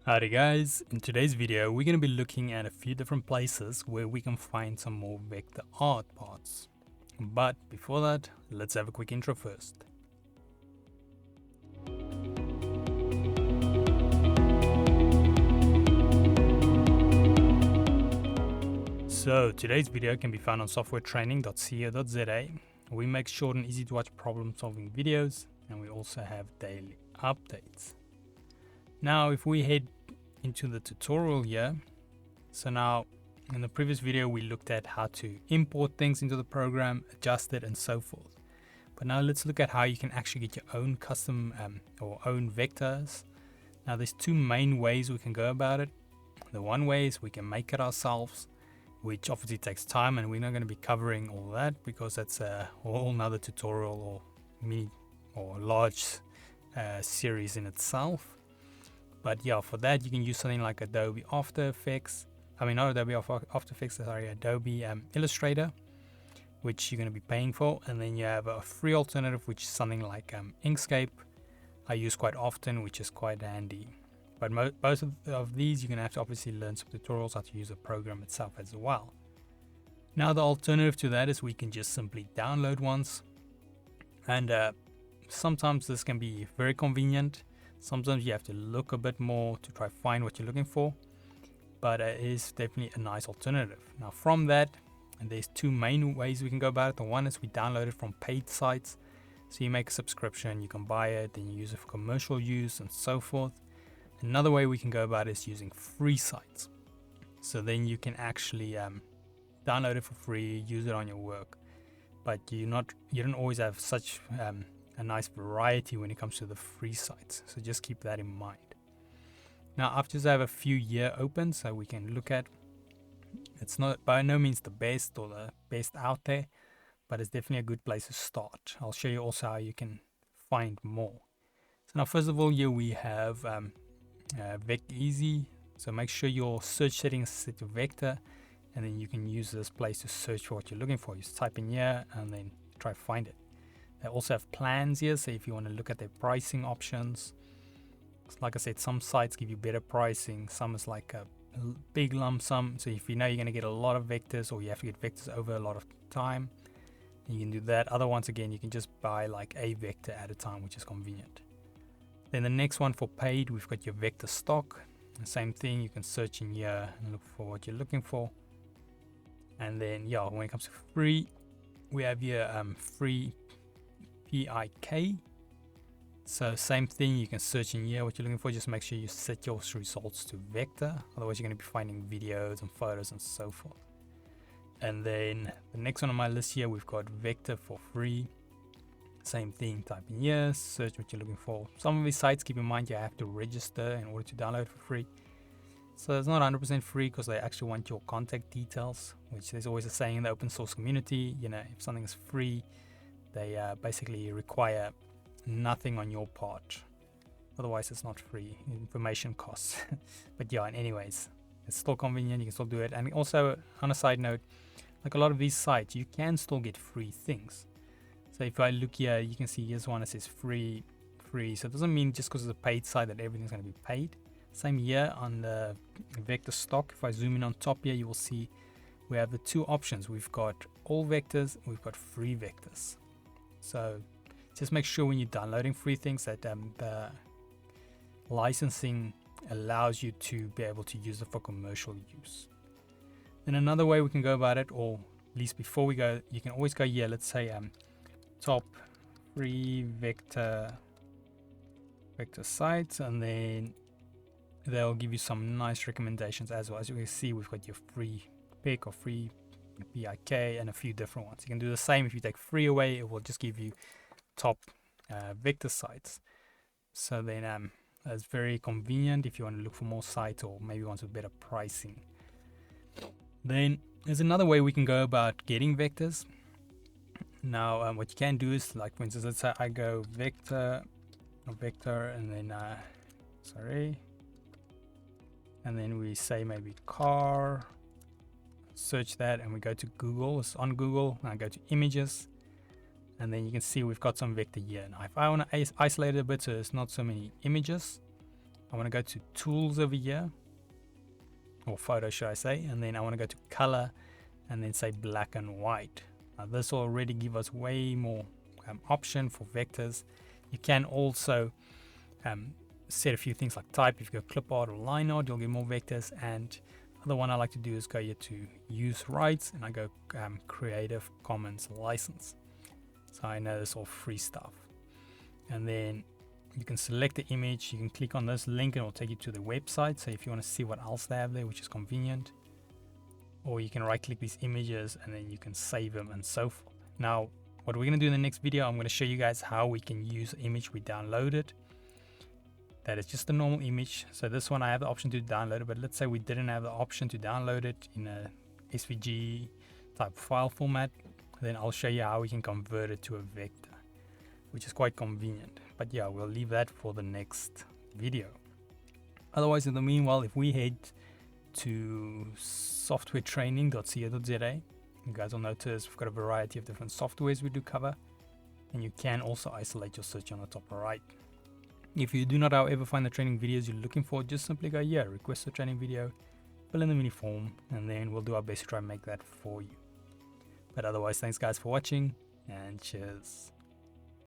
Howdy guys, in today's video we're going to be looking at a few different places where we can find some more vector art parts. But before that, let's have a quick intro first. So today's video can be found on softwaretraining.co.za. We make short and easy to watch problem solving videos, and we also have daily updates. Now if we head into the tutorial here, so now in the previous video we looked at how to import things into the program, adjust it and so forth. But now let's look at how you can actually get your own custom or own vectors. Now there's two main ways we can go about it. The one way is we can make it ourselves, which obviously takes time, and we're not going to be covering all that because that's a whole nother tutorial or mini or large series in itself. But yeah, for that you can use something like Adobe After Effects. Not Adobe After Effects, sorry, Adobe Illustrator, which you're going to be paying for. And then you have a free alternative, which is something like Inkscape. I use quite often, which is quite handy. But both of these you're going to have to obviously learn some tutorials how to use the program itself as well. Now the alternative to that is we can just simply download ones. And sometimes this can be very convenient. Sometimes you have to look a bit more to try find what you're looking for, but it is definitely a nice alternative. Now from that, and there's two main ways we can go about it. The one is we download it from paid sites. So you make a subscription, you can buy it, then you use it for commercial use and so forth. Another way we can go about it is using free sites. So then you can actually download it for free, use it on your work, but you don't always have such a nice variety when it comes to the free sites, so just keep that in mind. Now after I have a few here open so we can look at, it's not by no means the best or the best out there, but it's definitely a good place to start. I'll show you also how you can find more. So now first of all, here we have Vector Easy. So make sure your search settings is set to vector, and then you can use this place to search for what you're looking for. You just type in here and then try to find it. They also have plans here, so if you want to look at their pricing options. Like I said, some sites give you better pricing, some is like a big lump sum. So if you know you're going to get a lot of vectors, or you have to get vectors over a lot of time, you can do that. Other ones, again, you can just buy like a vector at a time, which is convenient. Then the next one for paid, we've got your vector stock. The same thing, you can search in here and look for what you're looking for. And then yeah, when it comes to free, we have here free PIK. So same thing, you can search in here what you're looking for. Just make sure you set your results to vector, otherwise you're going to be finding videos and photos and so forth. And then the next one on my list here, we've got vector for free. Same thing, type in here, search what you're looking for. Some of these sites, keep in mind, you have to register in order to download for free. So it's not 100% free because they actually want your contact details, which there's always a saying in the open source community, you know, if something is free, they basically require nothing on your part. Otherwise it's not free, information costs. But yeah, and anyways, it's still convenient, you can still do it. And also on a side note, like a lot of these sites, you can still get free things. So if I look here, you can see here's one that says free. So it doesn't mean just because it's a paid site that everything's going to be paid. Same here on the vector stock. If I zoom in on top here, you will see we have the two options. We've got all vectors, we've got free vectors. So just make sure when you're downloading free things that the licensing allows you to be able to use it for commercial use. Then another way we can go about it, or at least before we go, you can always go here, let's say top free vector sites, and then they'll give you some nice recommendations as well. As you can see, we've got your free pick or free PIK and a few different ones. You can do the same if you take free away, it will just give you top vector sites. So then it's very convenient if you want to look for more sites or maybe want some better pricing. Then there's another way we can go about getting vectors. Now what you can do is, like for instance, let's say I go vector and then and then we say maybe car, search that, and we go to Google. It's on Google, and I go to images, and then you can see we've got some vector here. Now if I want to isolate it a bit so there's not so many images, I want to go to tools over here, or photo should I say, and then I want to go to color and then say black and white. Now this will already give us way more option for vectors. You can also set a few things like type. If you go clip art or line art, you'll get more vectors. And the one I like to do is go here to use rights, and I go Creative Commons license. So I know this all free stuff. And then you can select the image, you can click on this link and it will take you to the website. So if you want to see what else they have there, which is convenient, or you can right click these images and then you can save them and so forth. Now what we're going to do in the next video, I'm going to show you guys how we can use the image we downloaded. That is just a normal image. So this one I have the option to download it, but let's say we didn't have the option to download it in a SVG type file format, then I'll show you how we can convert it to a vector, which is quite convenient. But yeah, we'll leave that for the next video. Otherwise, in the meanwhile, if we head to softwaretraining.co.za, you guys will notice we've got a variety of different softwares we do cover, and you can also isolate your search on the top right. If you do not, however, find the training videos you're looking for, just simply go here, request a training video, fill in the mini form, and then we'll do our best to try and make that for you. But otherwise, thanks guys for watching, and cheers.